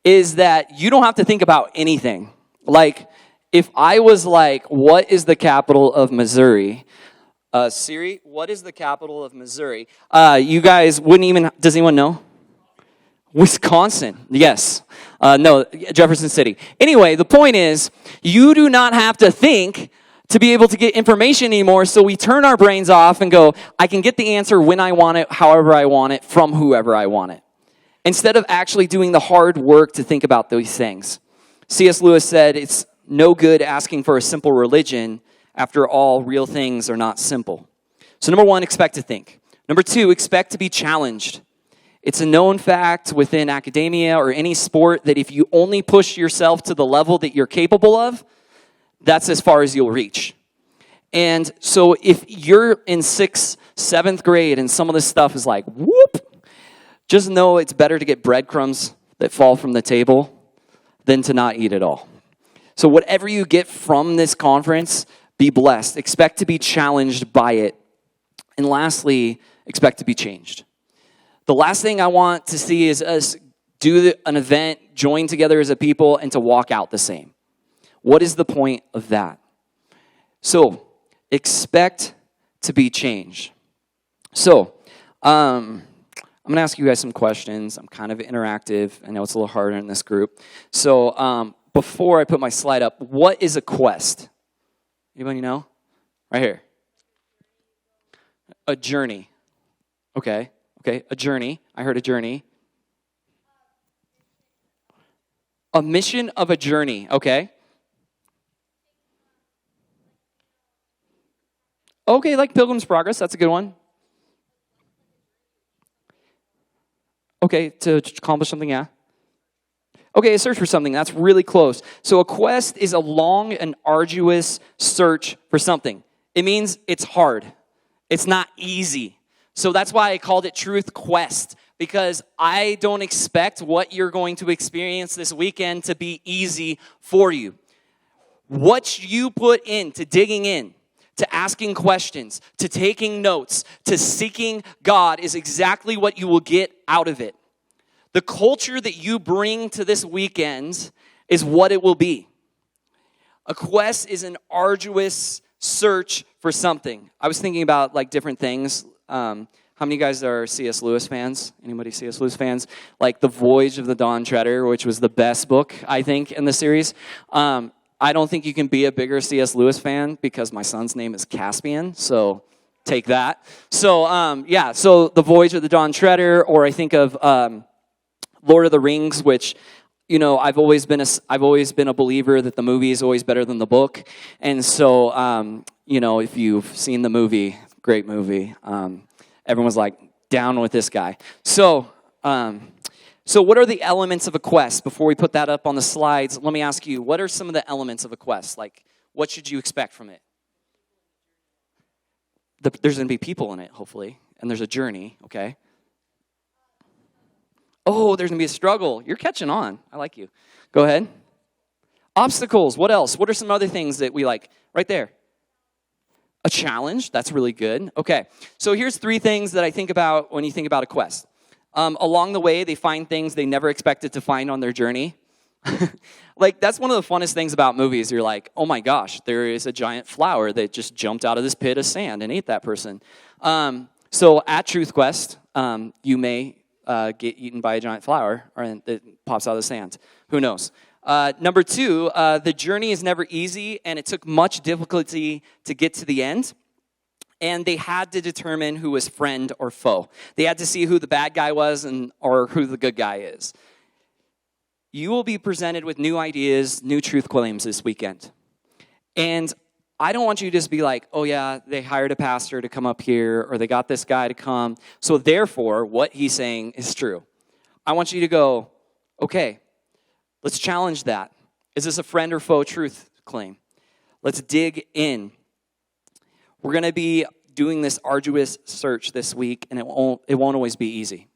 is that you don't have to think about anything. Like, if I was like, what is the capital of Missouri? Siri, what is the capital of Missouri? You guys wouldn't even, does anyone know? Wisconsin, yes. No, Jefferson City. Anyway, the point is, you do not have to think to be able to get information anymore, so we turn our brains off and go, I can get the answer when I want it, however I want it, from whoever I want it. Instead of actually doing the hard work to think about these things. C.S. Lewis said, it's no good asking for a simple religion. After all, real things are not simple. So number one, expect to think. Number two, expect to be challenged. It's a known fact within academia or any sport that if you only push yourself to the level that you're capable of, that's as far as you'll reach. And so if you're in 6th, 7th grade and some of this stuff is like, whoop, just know it's better to get breadcrumbs that fall from the table than to not eat it all. So whatever you get from this conference, be blessed. Expect to be challenged by it. And lastly, expect to be changed. The last thing I want to see is us do an event, join together as a people, and to walk out the same. What is the point of that? So, expect to be changed. So, I'm going to ask you guys some questions. I'm kind of interactive. I know it's a little harder in this group. So, before I put my slide up, what is a quest? Anybody know? Right here. A journey. Okay, a journey. I heard a journey. A mission of a journey, okay. Okay, like Pilgrim's Progress, that's a good one. Okay, to accomplish something, yeah. Okay, a search for something, that's really close. So a quest is a long and arduous search for something. It means it's hard. It's not easy. So that's why I called it Truth Quest, because I don't expect what you're going to experience this weekend to be easy for you. What you put into digging in, to asking questions, to taking notes, to seeking God is exactly what you will get out of it. The culture that you bring to this weekend is what it will be. A quest is an arduous search for something. I was thinking about like different things. How many of you guys are C.S. Lewis fans? Anybody C.S. Lewis fans? Like The Voyage of the Dawn Treader, which was the best book, I think, in the series. I don't think you can be a bigger C.S. Lewis fan because my son's name is Caspian, so take that. So, so The Voyage of the Dawn Treader, or I think of Lord of the Rings, which, you know, I've always been a believer that the movie is always better than the book. And so, you know, if you've seen the movie, great movie, everyone's like, down with this guy. So what are the elements of a quest? Before we put that up on the slides, let me ask you, what are some of the elements of a quest? Like, what should you expect from it? There's going to be people in it, hopefully, and there's a journey, okay? Oh, there's going to be a struggle. You're catching on. I like you. Go ahead. Obstacles. What else? What are some other things that we like? Right there. A challenge. That's really good. Okay. So here's 3 things that I think about when you think about a quest. Along the way, they find things they never expected to find on their journey. Like, that's one of the funnest things about movies. You're like, oh my gosh, there is a giant flower that just jumped out of this pit of sand and ate that person. So at Truth Quest, you may get eaten by a giant flower that pops out of the sand. Who knows? Number 2, the journey is never easy, and it took much difficulty to get to the end. And they had to determine who was friend or foe. They had to see who the bad guy was or who the good guy is. You will be presented with new ideas, new truth claims this weekend. And I don't want you to just be like, oh yeah, they hired a pastor to come up here, or they got this guy to come, so therefore what he's saying is true. I want you to go, okay, let's challenge that. Is this a friend or foe truth claim? Let's dig in. We're going to be doing this arduous search this week, and it won't always be easy.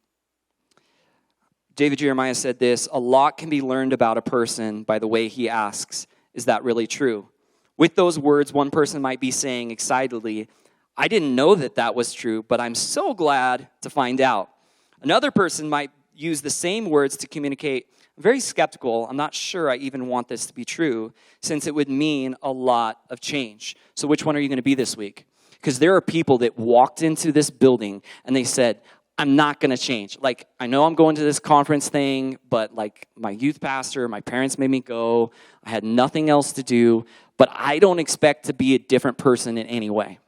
David Jeremiah said this, a lot can be learned about a person by the way he asks, is that really true? With those words, one person might be saying excitedly, I didn't know that was true, but I'm so glad to find out. Another person might use the same words to communicate, I'm very skeptical. I'm not sure I even want this to be true, since it would mean a lot of change. So which one are you going to be this week? Because there are people that walked into this building and they said, I'm not going to change. Like, I know I'm going to this conference thing, but like my youth pastor, my parents made me go. I had nothing else to do, but I don't expect to be a different person in any way.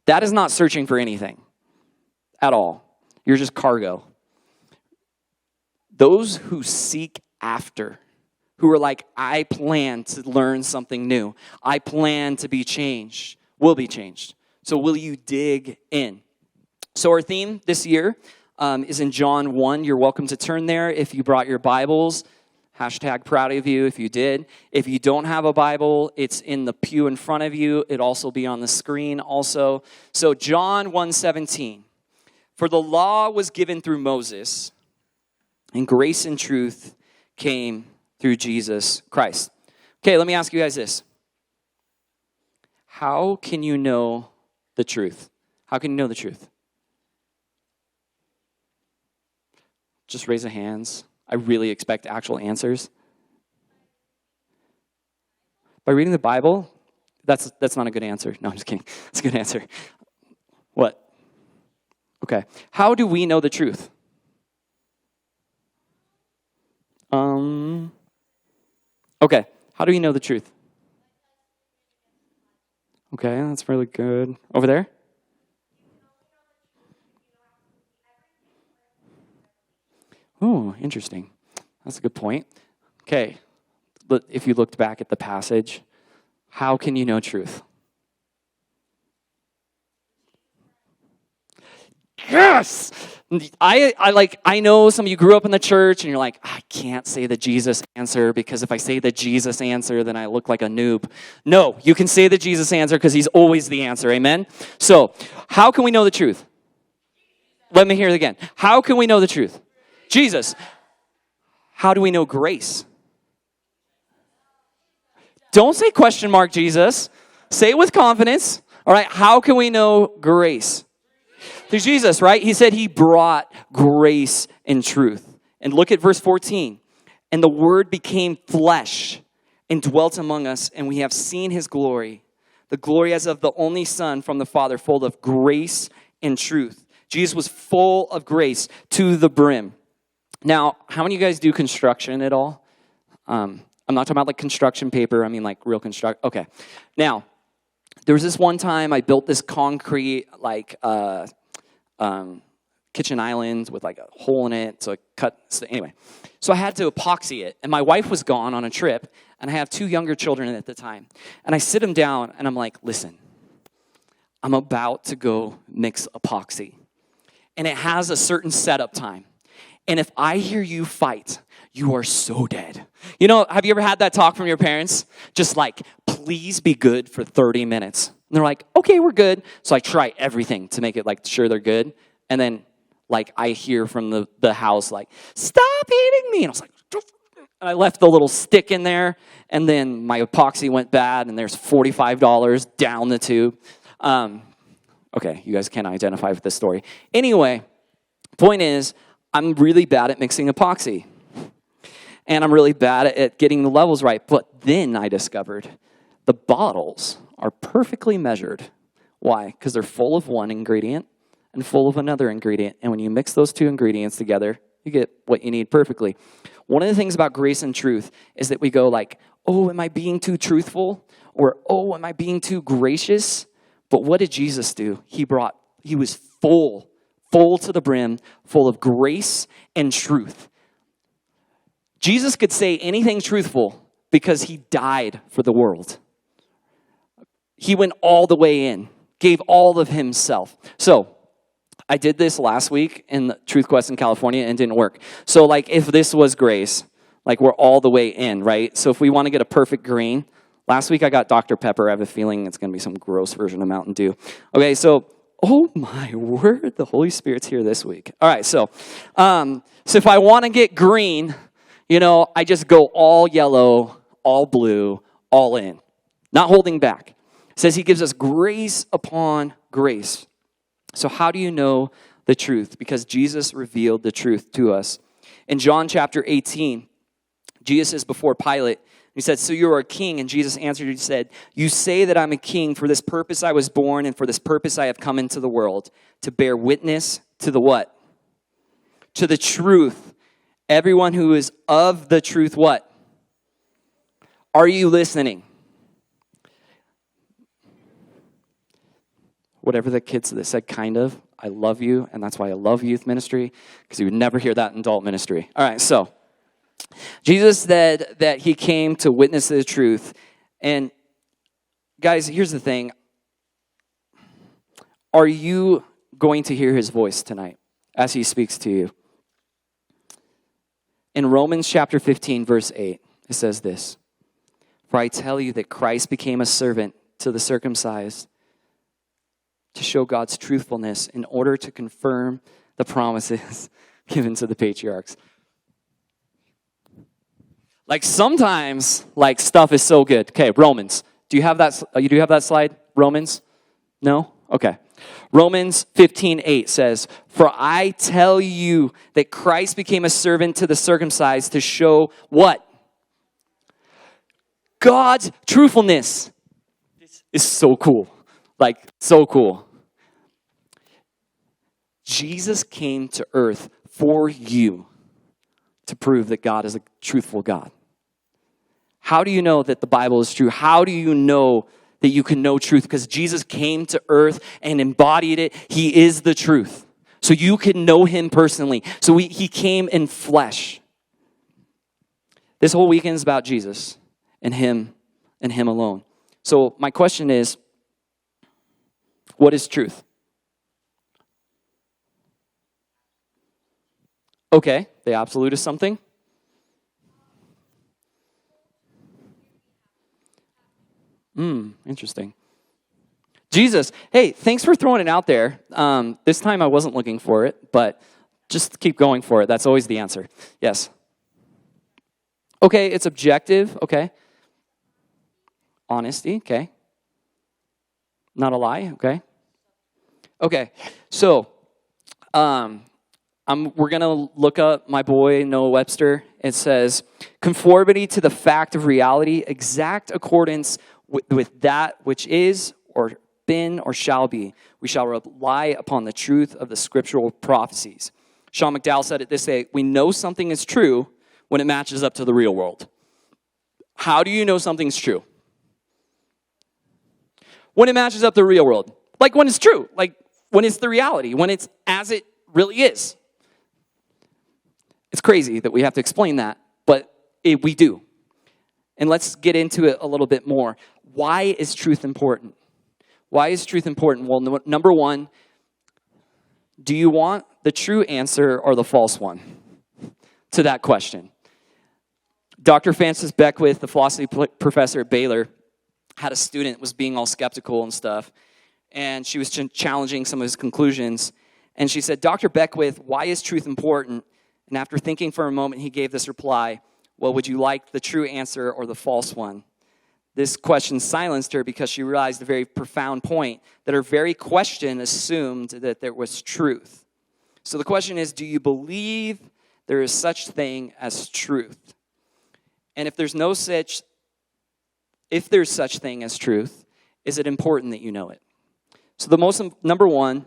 That is not searching for anything at all. You're just cargo. Those who seek after, who are like, I plan to learn something new. I plan to be changed, will be changed. So will you dig in? So our theme this year is in John 1. You're welcome to turn there if you brought your Bibles. Hashtag proud of you if you did. If you don't have a Bible, it's in the pew in front of you. It'll also be on the screen also. So John 1:17. For the law was given through Moses, and grace and truth came through Jesus Christ. Okay, let me ask you guys this. How can you know the truth? How can you know the truth? Just raise your hands. I really expect actual answers. By reading the Bible? That's not a good answer. No, I'm just kidding. That's a good answer. What? Okay. How do we know the truth? Okay. How do we know the truth? Okay, that's really good. Over there? Oh, interesting. That's a good point. Okay, but if you looked back at the passage, how can you know truth? Yes! I know some of you grew up in the church and you're like, I can't say the Jesus answer because if I say the Jesus answer, then I look like a noob. No, you can say the Jesus answer because he's always the answer. Amen? So, how can we know the truth? Let me hear it again. How can we know the truth? Jesus. How do we know grace? Don't say question mark Jesus. Say it with confidence. All right, how can we know grace? Through Jesus, right? He said he brought grace and truth. And look at verse 14. And the word became flesh and dwelt among us, and we have seen his glory. The glory as of the only Son from the Father, full of grace and truth. Jesus was full of grace to the brim. Now, how many of you guys do construction at all? I'm not talking about like construction paper. I mean like real construct. Okay. Now, there was this one time I built this concrete like kitchen island with like a hole in it. So I cut. So anyway, so I had to epoxy it. And my wife was gone on a trip. And I have 2 younger children at the time. And I sit them down and I'm like, listen, I'm about to go mix epoxy. And it has a certain setup time. And if I hear you fight, you are so dead. You know, have you ever had that talk from your parents? Just like, please be good for 30 minutes. And they're like, okay, we're good. So I try everything to make it like sure they're good. And then like I hear from the house like, stop hitting me. And I was like, and I left the little stick in there. And then my epoxy went bad and there's $45 down the tube. Okay, you guys can't identify with this story. Anyway, point is, I'm really bad at mixing epoxy. And I'm really bad at getting the levels right. But then I discovered the bottles are perfectly measured. Why? Because they're full of one ingredient and full of another ingredient. And when you mix those 2 ingredients together, you get what you need perfectly. One of the things about grace and truth is that we go like, oh, am I being too truthful? Or, oh, am I being too gracious? But what did Jesus do? He was full to the brim, full of grace and truth. Jesus could say anything truthful because he died for the world. He went all the way in, gave all of himself. So, I did this last week in the Truth Quest in California and it didn't work. So, like, if this was grace, like, we're all the way in, right? So, if we want to get a perfect green, last week I got Dr. Pepper. I have a feeling it's going to be some gross version of Mountain Dew. Okay, so, oh my word, the Holy Spirit's here this week. All right, so if I want to get green, you know, I just go all yellow, all blue, all in, not holding back. It says he gives us grace upon grace. So how do you know the truth? Because Jesus revealed the truth to us. In John chapter 18, Jesus is before Pilate. He said, so you are a king. And Jesus answered, he said, you say that I'm a king. For this purpose I was born, and for this purpose I have come into the world, to bear witness to the what? To the truth. Everyone who is of the truth, what? Are you listening? Whatever the kids that said kind of, I love you, and that's why I love youth ministry, because you would never hear that in adult ministry. All right, so Jesus said that he came to witness the truth. And guys, here's the thing. Are you going to hear his voice tonight as he speaks to you? In Romans chapter 15, verse 8, it says this, for I tell you that Christ became a servant to the circumcised to show God's truthfulness in order to confirm the promises given to the patriarchs. Like sometimes, like stuff is so good. Okay, Romans. Do you have that? You do have that slide? Romans? No? Okay. Romans 15:8 says, for I tell you that Christ became a servant to the circumcised to show what? God's truthfulness. This is so cool. Like, so cool. Jesus came to earth for you to prove that God is a truthful God. How do you know that the Bible is true? How do you know that you can know truth? Because Jesus came to earth and embodied it. He is the truth. So you can know him personally. So he came in flesh. This whole weekend is about Jesus and him alone. So my question is, what is truth? Okay, the absolute is something. Interesting. Jesus, hey, thanks for throwing it out there. This time I wasn't looking for it, but just keep going for it. That's always the answer. Yes. Okay, it's objective. Okay. Honesty. Okay. Not a lie. Okay. Okay. So, we're going to look up my boy Noah Webster. It says, conformity to the fact of reality, exact accordance with that which is or been or shall be. We shall rely upon the truth of the scriptural prophecies. Sean McDowell said it this way, we know something is true when it matches up to the real world. How do you know something's true? When it matches up to the real world. Like when it's true. Like when it's the reality. When it's as it really is. It's crazy that we have to explain that, but we do. And let's get into it a little bit more. Why is truth important? Why is truth important? Well, number one, do you want the true answer or the false one to that question? Dr. Frances Beckwith, the philosophy professor at Baylor, had a student that was being all skeptical and stuff, and she was challenging some of his conclusions. And she said, Dr. Beckwith, why is truth important? And after thinking for a moment, he gave this reply, well, would you like the true answer or the false one? This question silenced her because she realized a very profound point, that her very question assumed that there was truth. So the question is, do you believe there is such thing as truth? And if there's such thing as truth, is it important that you know it? So number one,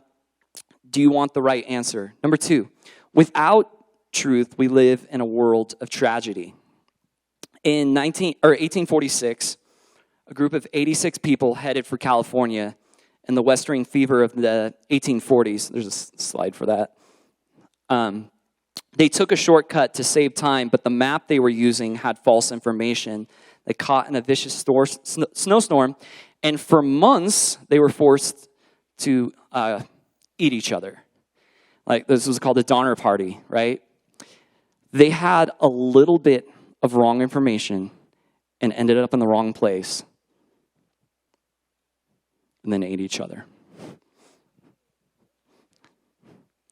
do you want the right answer? Number two, without truth, we live in a world of tragedy. In 1846, a group of 86 people headed for California in the Western fever of the 1840s. There's a slide for that. They took a shortcut to save time, but the map they were using had false information. They caught in a vicious snowstorm, and for months they were forced to eat each other. Like, this was called the Donner Party, right? They had a little bit of wrong information and ended up in the wrong place, and then ate each other.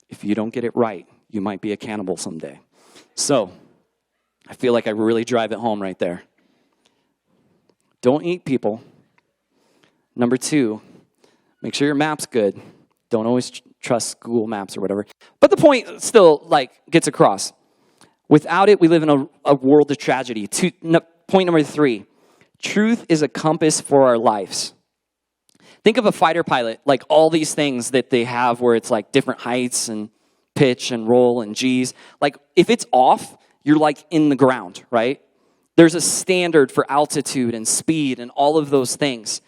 If you don't get it right, you might be a cannibal someday. So, I feel like I really drive it home right there. Don't eat people. Number two, make sure your map's good. Don't always trust Google Maps or whatever. But the point still, gets across. Without it, we live in a world of tragedy. Point number 3, truth is a compass for our lives. Think of a fighter pilot, like all these things that they have where it's like different heights and pitch and roll and G's. Like if it's off, you're like in the ground, right? There's a standard for altitude and speed and all of those things.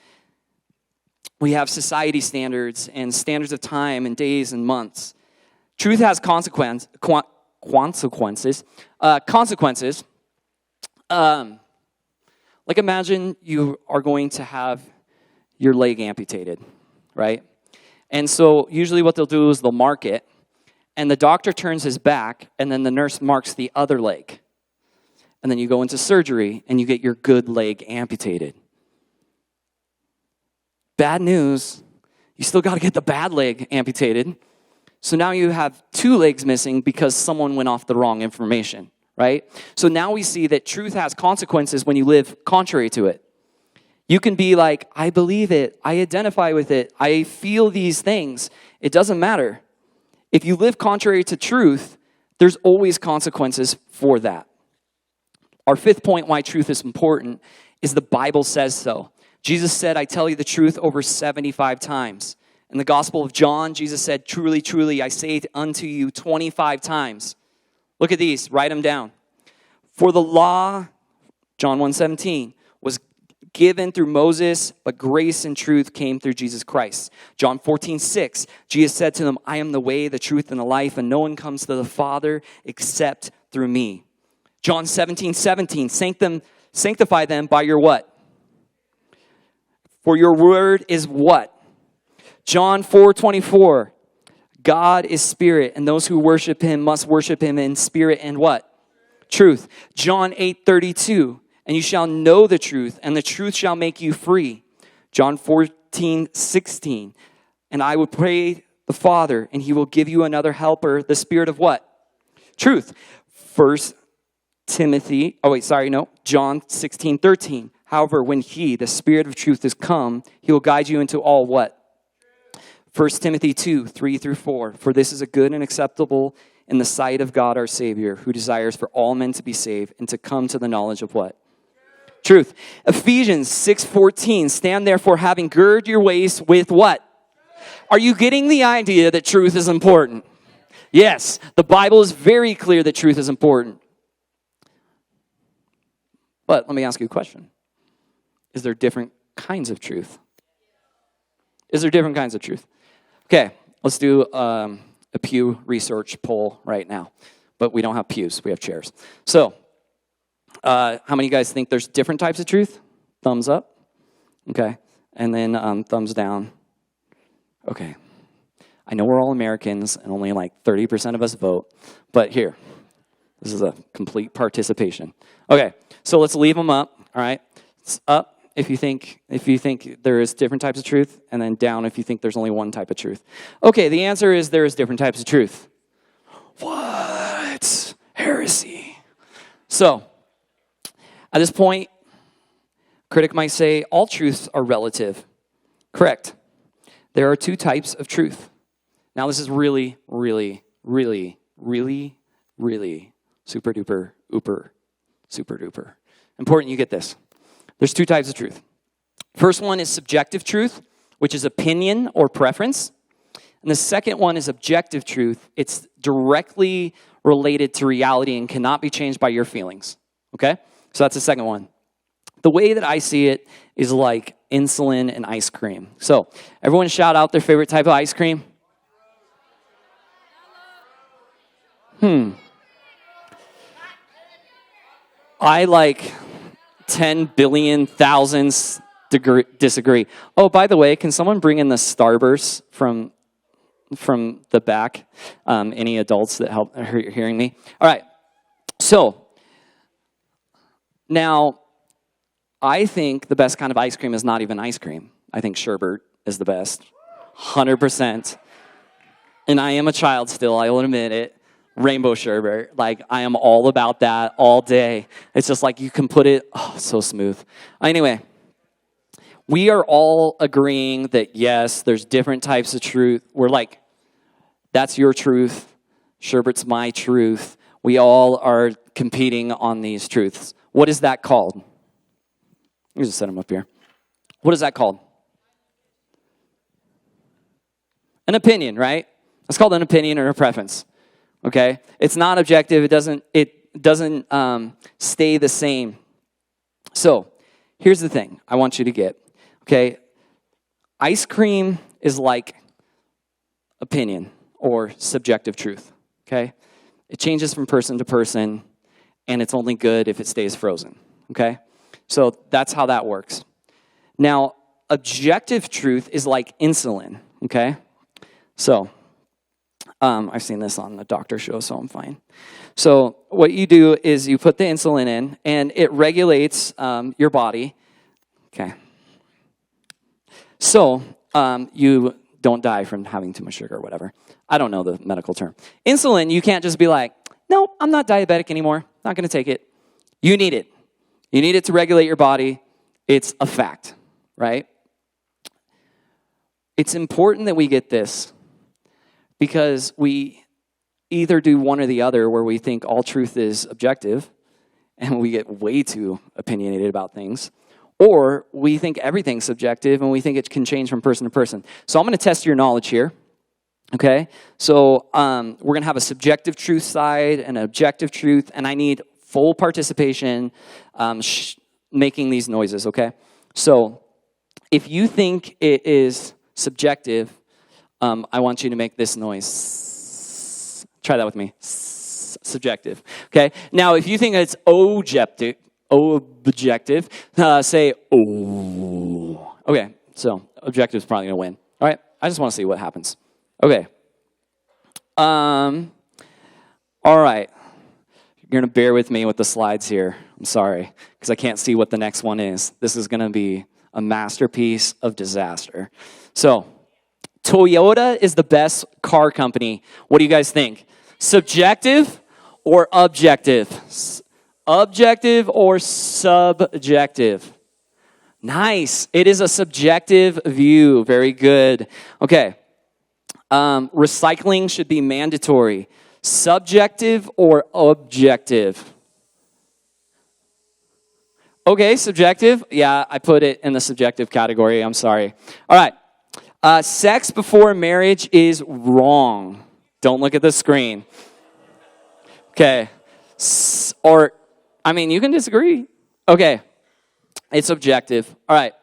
We have society standards and standards of time and days and months. Truth has consequences. Like imagine you are going to have your leg amputated, right? And so usually what they'll do is they'll mark it, and the doctor turns his back, and then the nurse marks the other leg. And then you go into surgery, and you get your good leg amputated. Bad news, you still got to get the bad leg amputated. So now you have 2 legs missing because someone went off the wrong information, right? So now we see that truth has consequences when you live contrary to it. You can be like, I believe it, I identify with it, I feel these things. It doesn't matter. If you live contrary to truth, there's always consequences for that. Our 5th point why truth is important is the Bible says so. Jesus said, I tell you the truth over 75 times. In the Gospel of John, Jesus said, truly, truly, I say unto you 25 times. Look at these, write them down. For the law, John 1:17, was given through Moses, but grace and truth came through Jesus Christ. John 14:6, Jesus said to them, I am the way, the truth, and the life, and no one comes to the Father except through me. John 17:17, sanctify them by your what? For your word is what? John 4:24, God is spirit, and those who worship him must worship him in spirit and what? Truth. John 8:32, and you shall know the truth, and the truth shall make you free. John 14:16, and I will pray the Father, and he will give you another helper, the spirit of what? Truth. John 16:13. However, when he, the Spirit of truth, is come, he will guide you into all what? 1 Timothy 2:3-4. For this is a good and acceptable in the sight of God our Savior, who desires for all men to be saved and to come to the knowledge of what? Truth. Ephesians 6:14. Stand therefore having girded your waist with what? Are you getting the idea that truth is important? Yes, the Bible is very clear that truth is important. But let me ask you a question. Is there different kinds of truth? Is there different kinds of truth? Okay, let's do a Pew Research poll right now. But we don't have pews, we have chairs. So, how many of you guys think there's different types of truth? Thumbs up. Okay, and then thumbs down. Okay. I know we're all Americans and only like 30% of us vote, but here, this is a complete participation. Okay, so let's leave them up, all right? It's up if you think there is different types of truth, and then down if you think there's only one type of truth. Okay, the answer is there is different types of truth. What? Heresy. So, at this point, a critic might say all truths are relative. Correct. There are 2 types of truth. Now, this is really, really, really, really, really super duper, super duper important you get this. There's 2 types of truth. First one is subjective truth, which is opinion or preference. And the second one is objective truth. It's directly related to reality and cannot be changed by your feelings. Okay? So that's the second one. The way that I see it is like insulin and ice cream. So everyone shout out their favorite type of ice cream. I like 10 billion thousands disagree. Oh, by the way, can someone bring in the Starburst from the back? Any adults that are hearing me? All right. So now, I think the best kind of ice cream is not even ice cream. I think sherbet is the best, 100%. And I am a child still, I will admit it. Rainbow sherbet, like I am all about that all day. It's just like you can put it, oh, so smooth. Anyway, we are all agreeing that yes, there's different types of truth. We're like, that's your truth, sherbet's my truth. We all are competing on these truths. What is that called? Let me just set them up here. What is that called? An opinion, right? It's called an opinion or a preference. Okay? It's not objective. It doesn't stay the same. So, here's the thing I want you to get. Okay? Ice cream is like opinion or subjective truth. Okay? It changes from person to person, and it's only good if it stays frozen. Okay? So, that's how that works. Now, objective truth is like insulin. Okay? So, I've seen this on the doctor show, so I'm fine. So what you do is you put the insulin in, and it regulates your body. Okay. So you don't die from having too much sugar or whatever. I don't know the medical term. Insulin, you can't just be like, no, I'm not diabetic anymore. Not going to take it. You need it. You need it to regulate your body. It's a fact, right? It's important that we get this, because we either do one or the other, where we think all truth is objective and we get way too opinionated about things, or we think everything's subjective and we think it can change from person to person. So I'm going to test your knowledge here. Okay? So we're going to have a subjective truth side and an objective truth, and I need full participation making these noises, okay? So if you think it is subjective, I want you to make this noise. Try that with me. Subjective. Okay? Now, if you think it's objective, say, oh. Okay, so objective is probably going to win. All right? I just want to see what happens. Okay. All right. You're going to bear with me with the slides here. I'm sorry, because I can't see what the next one is. This is going to be a masterpiece of disaster. So, Toyota is the best car company. What do you guys think? Subjective or objective? Objective or subjective? Nice. It is a subjective view. Very good. Okay. Recycling should be mandatory. Subjective or objective? Okay, subjective. Yeah, I put it in the subjective category. I'm sorry. All right. Sex before marriage is wrong. Don't look at the screen. Okay. You can disagree. Okay. It's objective. All right.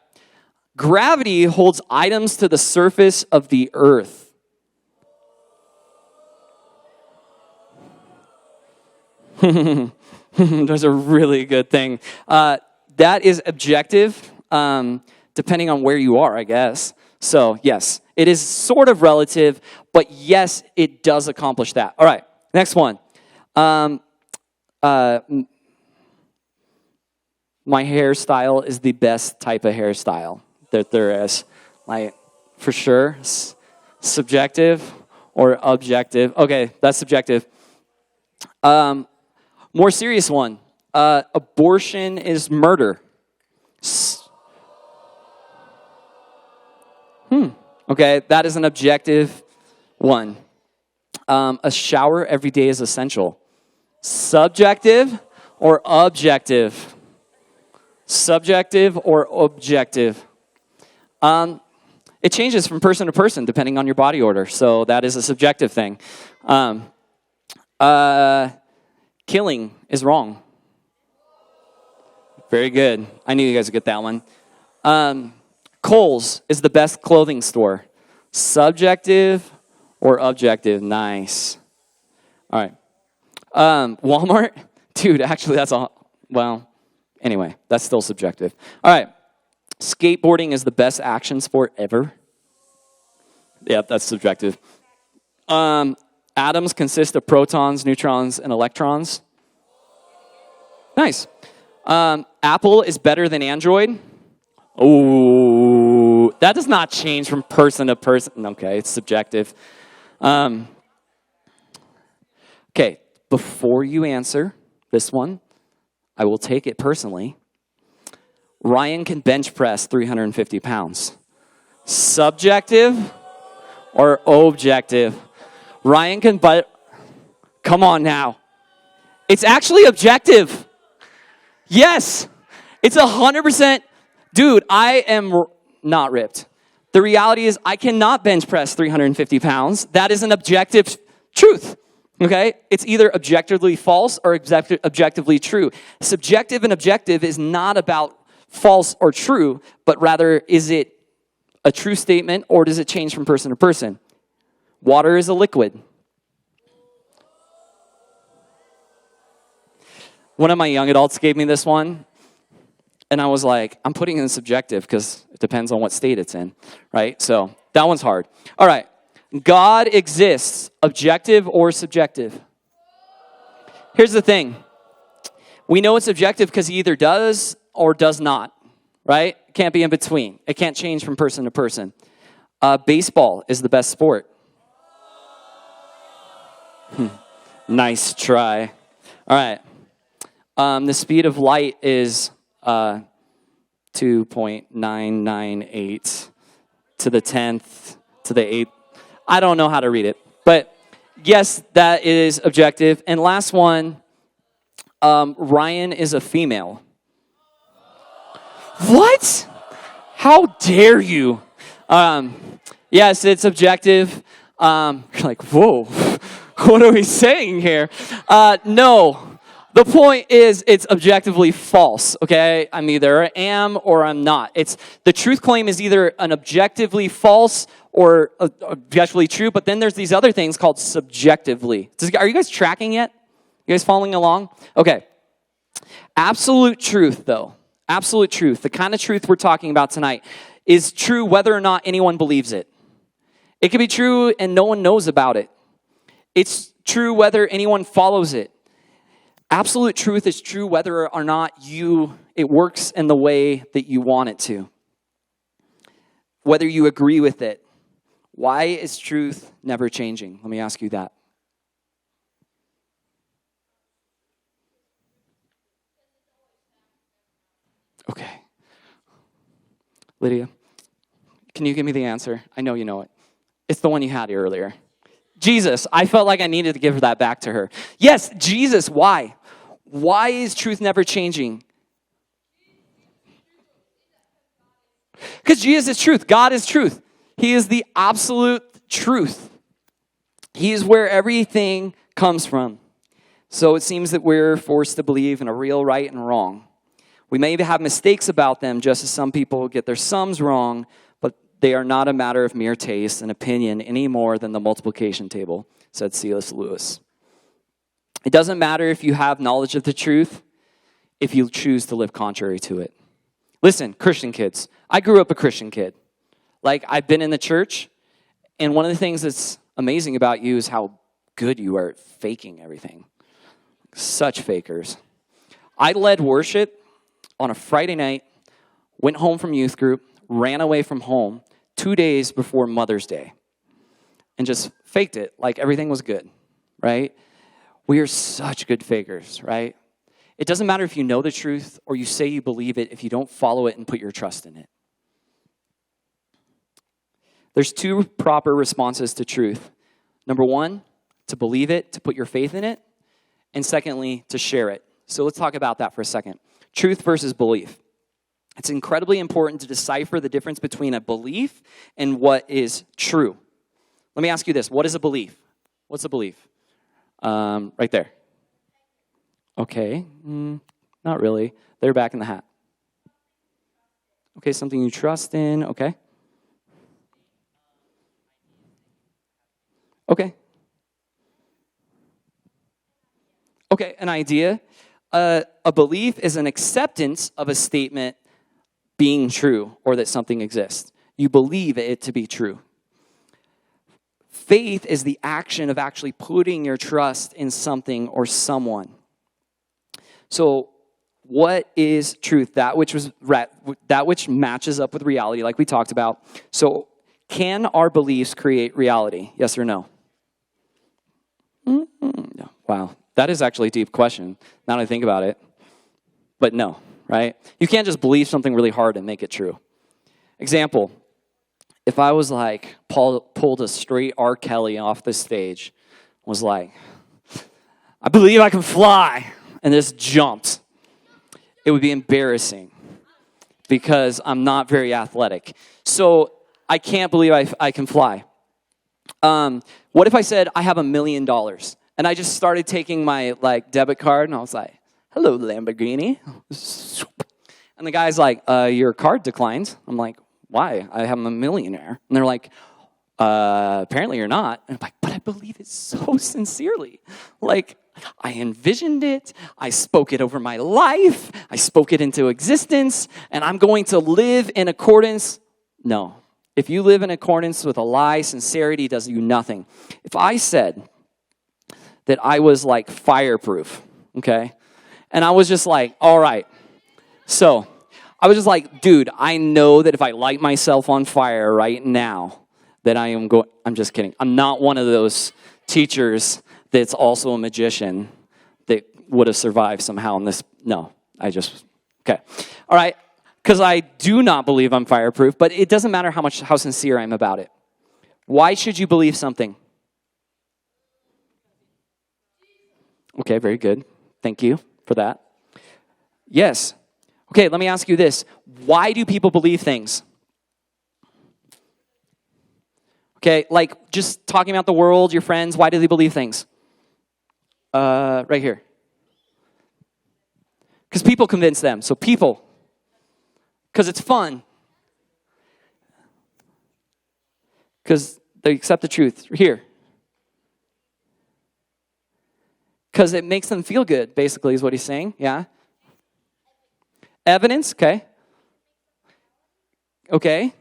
Gravity holds items to the surface of the earth. That's a really good thing. That is objective, depending on where you are, I guess. So, yes, it is sort of relative, but yes, it does accomplish that. All right, next one. My hairstyle is the best type of hairstyle that there is. For sure, subjective or objective. Okay, that's subjective. More serious one. Abortion is murder. Okay, that is an objective one. A shower every day is essential. Subjective or objective? Subjective or objective? It changes from person to person depending on your body order, so that is a subjective thing. Killing is wrong. Very good. I knew you guys would get that one. Kohl's is the best clothing store. Subjective or objective? Nice. All right. Walmart? Dude, actually that's anyway, that's still subjective. All right. Skateboarding is the best action sport ever. Yep, that's subjective. Atoms consist of protons, neutrons, and electrons. Nice. Apple is better than Android. Oh, that does not change from person to person. Okay, it's subjective. Okay, before you answer this one, I will take it personally. Ryan can bench press 350 pounds. Subjective or objective? Ryan can, but come on now. It's actually objective. Yes. It's 100%. Dude, I am not ripped. The reality is I cannot bench press 350 pounds. That is an objective truth. Okay? It's either objectively false or objectively true. Subjective and objective is not about false or true, but rather is it a true statement or does it change from person to person? Water is a liquid. One of my young adults gave me this one, and I was like, I'm putting it in subjective because it depends on what state it's in, right? So that one's hard. All right. God exists, objective or subjective? Here's the thing. We know it's objective because he either does or does not, right? It can't be in between. It can't change from person to person. Baseball is the best sport. Nice try. All right. The speed of light is 2.998 to the 10th to the 8th. I don't know how to read it. But yes, that is objective. And last one, Ryan is a female. What? How dare you? Yes, it's objective. You're like, whoa, what are we saying here? No. The point is, it's objectively false, okay? I'm either am or I'm not. The truth claim is either an objectively false or objectively true, but then there's these other things called subjectively. Are you guys tracking yet? You guys following along? Okay. Absolute truth, though. Absolute truth, the kind of truth we're talking about tonight, is true whether or not anyone believes it. It can be true and no one knows about it. It's true whether anyone follows it. Absolute truth is true whether or not it works in the way that you want it to. Whether you agree with it. Why is truth never changing? Let me ask you that. Okay. Lydia, can you give me the answer? I know you know it. It's the one you had earlier. Jesus. I felt like I needed to give that back to her. Yes, Jesus. Why? Why is truth never changing? Because Jesus is truth. God is truth. He is the absolute truth. He is where everything comes from. So it seems that we're forced to believe in a real right and wrong. We may have mistakes about them, just as some people get their sums wrong, but they are not a matter of mere taste and opinion any more than the multiplication table, said C.S. Lewis. It doesn't matter if you have knowledge of the truth if you choose to live contrary to it. Listen, Christian kids, I grew up a Christian kid. Like, I've been in the church, and one of the things that's amazing about you is how good you are at faking everything. Such fakers. I led worship on a Friday night, went home from youth group, ran away from home 2 days before Mother's Day, and just faked it like everything was good, right? We are such good fakers, right? It doesn't matter if you know the truth or you say you believe it if you don't follow it and put your trust in it. There's two proper responses to truth. Number one, to believe it, to put your faith in it. And secondly, to share it. So let's talk about that for a second. Truth versus belief. It's incredibly important to decipher the difference between a belief and what is true. Let me ask you this. What is a belief? What's a belief? Right there. Okay. Not really. They're back in the hat. Okay, something you trust in. Okay. Okay. Okay, an idea. A belief is an acceptance of a statement being true or that something exists. You believe it to be true. Faith is the action of actually putting your trust in something or someone. So, what is truth? That which matches up with reality, like we talked about. So, can our beliefs create reality? Yes or no? No. Wow, that is actually a deep question. Now that I think about it, but no, right? You can't just believe something really hard and make it true. Example. If I was like, Paul pulled a straight R. Kelly off the stage, was like, I believe I can fly, and just jumped, it would be embarrassing because I'm not very athletic. So I can't believe I can fly. What if I said I have $1 million and I just started taking my debit card and I was like, hello, Lamborghini. And the guy's like, your card declined. I'm like, why? I'm a millionaire. And they're like, apparently you're not. And I'm like, but I believe it so sincerely. Like, I envisioned it. I spoke it over my life. I spoke it into existence. And I'm going to live in accordance. No. If you live in accordance with a lie, sincerity does you nothing. If I said that I was like fireproof, okay? And I was just like, all right. So I was just like, dude, I know that if I light myself on fire right now, that I'm just kidding. I'm not one of those teachers that's also a magician that would have survived somehow in this. No, okay. All right, because I do not believe I'm fireproof, but it doesn't matter how sincere I'm about it. Why should you believe something? Okay, very good. Thank you for that. Yes. Okay, let me ask you this. Why do people believe things? Okay, like just talking about the world, your friends, why do they believe things? Right here. Because people convince them. So people. Because it's fun. Because they accept the truth. Here. Because it makes them feel good, basically, is what he's saying. Yeah. Evidence, okay. Okay.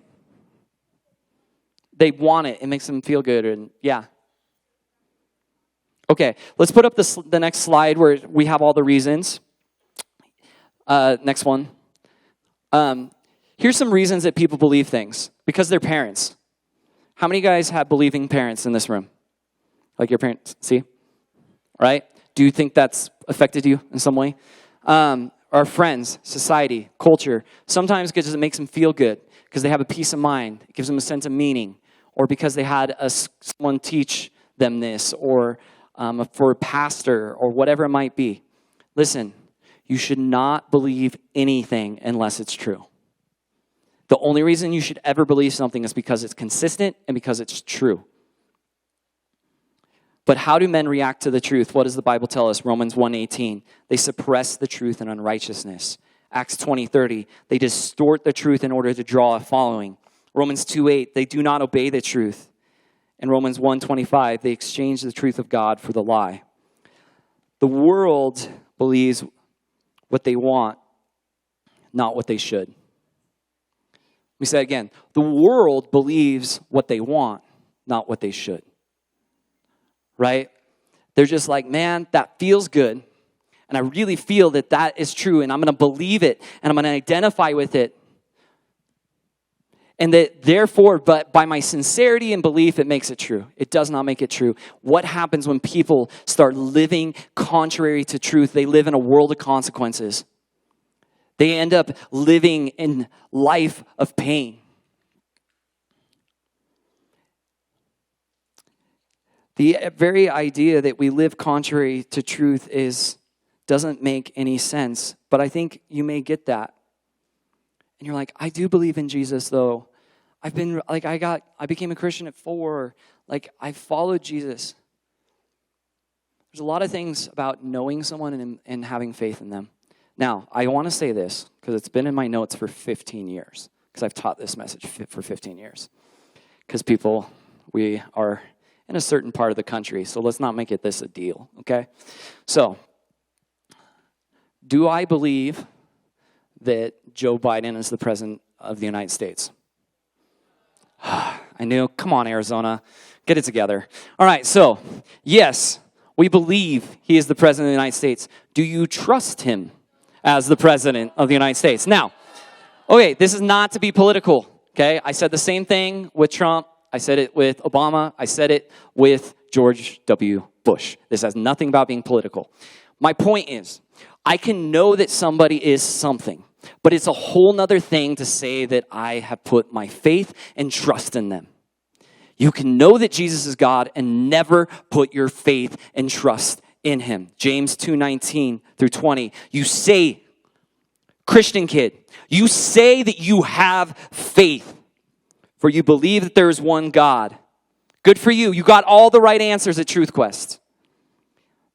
They want it. It makes them feel good. And yeah. Okay, let's put up the next slide where we have all the reasons. Next one. Here's some reasons that people believe things. Because they're parents. How many guys have believing parents in this room? Like your parents, see? Right? Do you think that's affected you in some way? Our friends, society, culture. Sometimes because it makes them feel good. Because they have a peace of mind. It gives them a sense of meaning. Or because they had someone teach them this. Or for a pastor. Or whatever it might be. Listen, you should not believe anything unless it's true. The only reason you should ever believe something is because it's consistent and because it's true. But how do men react to the truth? What does the Bible tell us? Romans 1:18. They suppress the truth in unrighteousness. Acts 20:30. They distort the truth in order to draw a following. Romans 2:8. They do not obey the truth. And Romans 1:25. They exchange the truth of God for the lie. The world believes what they want, not what they should. Let me say it again. The world believes what they want, not what they should. Right? They're just like, man, that feels good. And I really feel that that is true. And I'm going to believe it. And I'm going to identify with it. And that therefore, but by my sincerity and belief, it makes it true. It does not make it true. What happens when people start living contrary to truth? They live in a world of consequences. They end up living in life of pain. The very idea that we live contrary to truth doesn't make any sense. But I think you may get that. And you're like, I do believe in Jesus, though. I became a Christian at 4. Like, I followed Jesus. There's a lot of things about knowing someone and having faith in them. Now, I want to say this, because it's been in my notes for 15 years. Because I've taught this message for 15 years. Because we are in a certain part of the country, so let's not make this a deal, okay? So, do I believe that Joe Biden is the president of the United States? I knew. Come on, Arizona. Get it together. All right, so, yes, we believe he is the president of the United States. Do you trust him as the president of the United States? Now, okay, this is not to be political, okay? I said the same thing with Trump. I said it with Obama. I said it with George W. Bush. This has nothing about being political. My point is, I can know that somebody is something, but it's a whole nother thing to say that I have put my faith and trust in them. You can know that Jesus is God and never put your faith and trust in him. James 2:19 through 20. You say, Christian kid, you say that you have faith, for you believe that there is one God. Good for you. You got all the right answers at Truth Quest.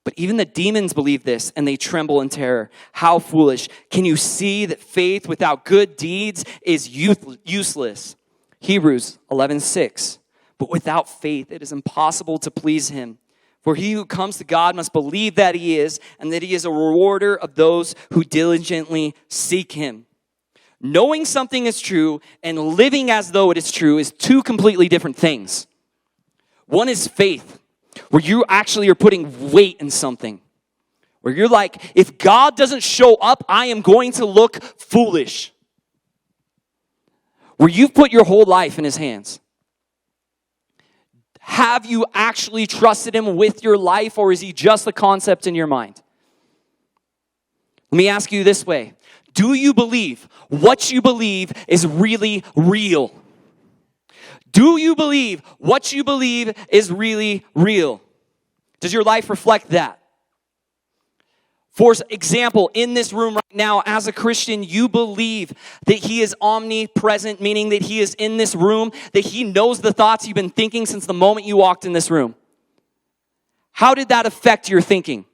But even the demons believe this, and they tremble in terror. How foolish. Can you see that faith without good deeds is useless? Hebrews 11:6. But without faith, it is impossible to please him. For he who comes to God must believe that he is, and that he is a rewarder of those who diligently seek him. Knowing something is true and living as though it is true is two completely different things. One is faith, where you actually are putting weight in something. Where you're like, if God doesn't show up, I am going to look foolish. Where you've put your whole life in his hands. Have you actually trusted him with your life, or is he just a concept in your mind? Let me ask you this way. Do you believe what you believe is really real? Do you believe what you believe is really real? Does your life reflect that? For example, in this room right now, as a Christian, you believe that he is omnipresent, meaning that he is in this room, that he knows the thoughts you've been thinking since the moment you walked in this room. How did that affect your thinking?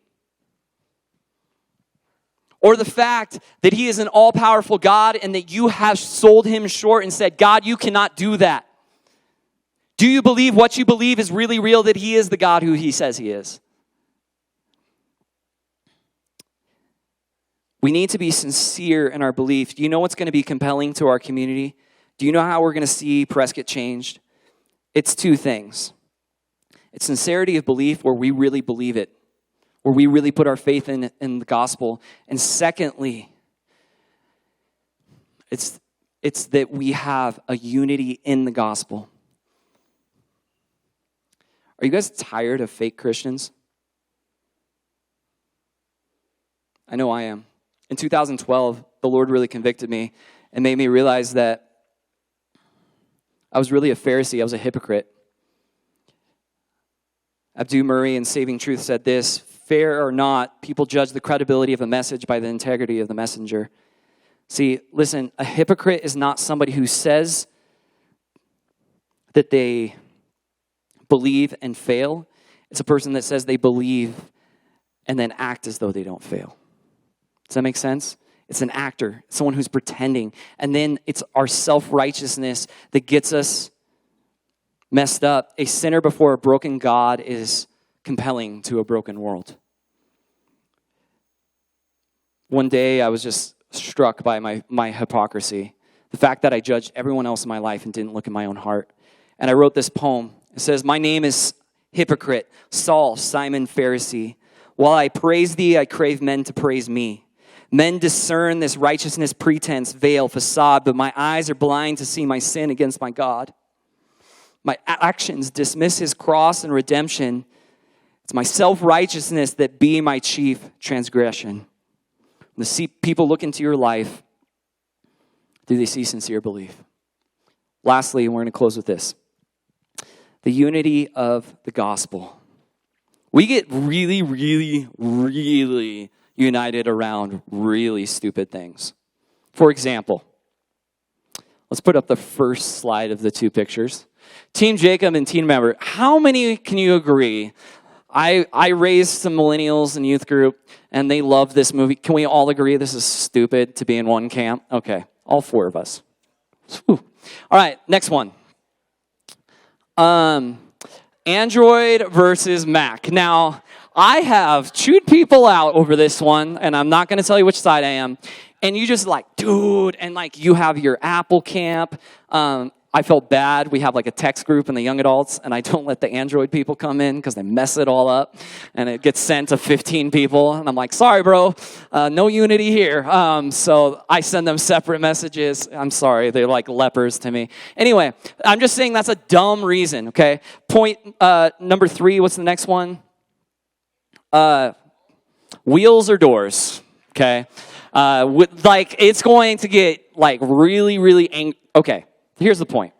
Or the fact that he is an all-powerful God and that you have sold him short and said, God, you cannot do that. Do you believe what you believe is really real, that he is the God who he says he is? We need to be sincere in our belief. Do you know what's going to be compelling to our community? Do you know how we're going to see Prescott changed? It's two things. It's sincerity of belief, where we really believe it, where we really put our faith in the gospel. And secondly, it's that we have a unity in the gospel. Are you guys tired of fake Christians? I know I am. In 2012, the Lord really convicted me and made me realize that I was really a Pharisee. I was a hypocrite. Abdu Murray in Saving Truth said this: fair or not, people judge the credibility of a message by the integrity of the messenger. See, listen, a hypocrite is not somebody who says that they believe and fail. It's a person that says they believe and then act as though they don't fail. Does that make sense? It's an actor, someone who's pretending. And then it's our self-righteousness that gets us messed up. A sinner before a broken God is compelling to a broken world. One day I was just struck by my hypocrisy. The fact that I judged everyone else in my life and didn't look in my own heart. And I wrote this poem. It says, my name is hypocrite, Saul, Simon, Pharisee. While I praise thee, I crave men to praise me. Men discern this righteousness, pretense, veil, facade, but my eyes are blind to see my sin against my God. My actions dismiss his cross and redemption. It's my self-righteousness that be my chief transgression. When the people look into your life, do they see sincere belief? Lastly, and we're going to close with this. The unity of the gospel. We get really, really, really united around really stupid things. For example, let's put up the first slide of the two pictures. Team Jacob and Team Member. How many can you agree? I raised some millennials in youth group, and they love this movie. Can we all agree this is stupid to be in one camp? Okay, all four of us. Whew. All right, next one. Android versus Mac. Now, I have chewed people out over this one, and I'm not going to tell you which side I am. And you just like, dude, and like you have your Apple camp. I felt bad. We have like a text group in the young adults, and I don't let the Android people come in because they mess it all up, and it gets sent to 15 people. And I'm like, sorry, bro, no unity here. So I send them separate messages. I'm sorry, they're like lepers to me. Anyway, I'm just saying that's a dumb reason, okay? Point number 3, what's the next one? Wheels or doors, okay? Like, it's going to get like really, really angry. Okay. Here's the point.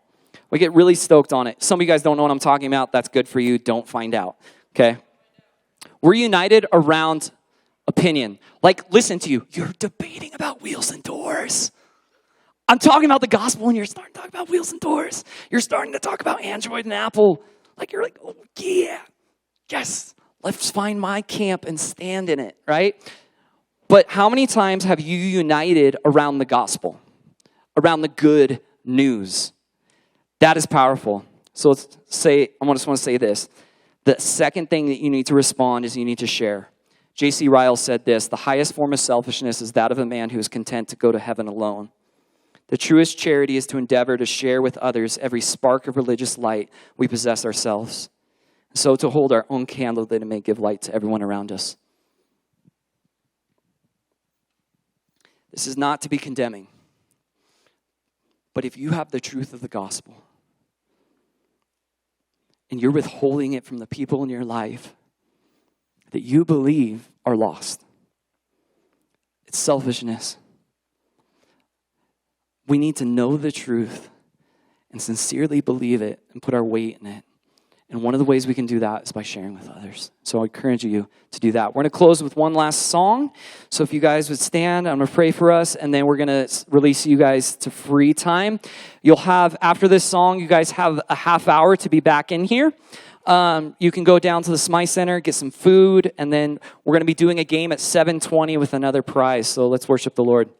We get really stoked on it. Some of you guys don't know what I'm talking about. That's good for you. Don't find out. Okay? We're united around opinion. Like, listen to you. You're debating about wheels and doors. I'm talking about the gospel and you're starting to talk about wheels and doors. You're starting to talk about Android and Apple. Like, you're like, oh, yeah. Yes. Let's find my camp and stand in it, right? But how many times have you united around the gospel? Around the good news? That is powerful. So let's say, I just want to say this. The second thing that you need to respond is you need to share. J.C. Ryle said this, the highest form of selfishness is that of a man who is content to go to heaven alone. The truest charity is to endeavor to share with others every spark of religious light we possess ourselves. So to hold our own candle that it may give light to everyone around us. This is not to be condemning. But if you have the truth of the gospel, and you're withholding it from the people in your life that you believe are lost, it's selfishness. We need to know the truth and sincerely believe it and put our weight in it. And one of the ways we can do that is by sharing with others. So I encourage you to do that. We're going to close with one last song. So if you guys would stand, I'm going to pray for us, and then we're going to release you guys to free time. You'll have, after this song, you guys have a half hour to be back in here. You can go down to the Smythe Center, get some food, and then we're going to be doing a game at 7:20 with another prize. So let's worship the Lord.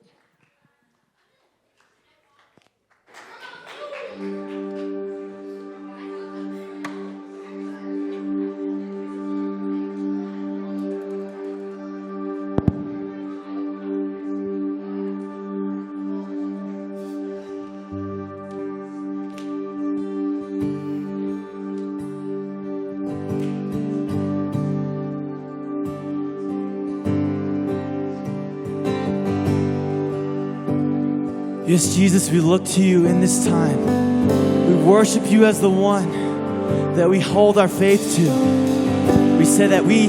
Yes, Jesus, we look to you in this time. We worship you as the one that we hold our faith to. We say that we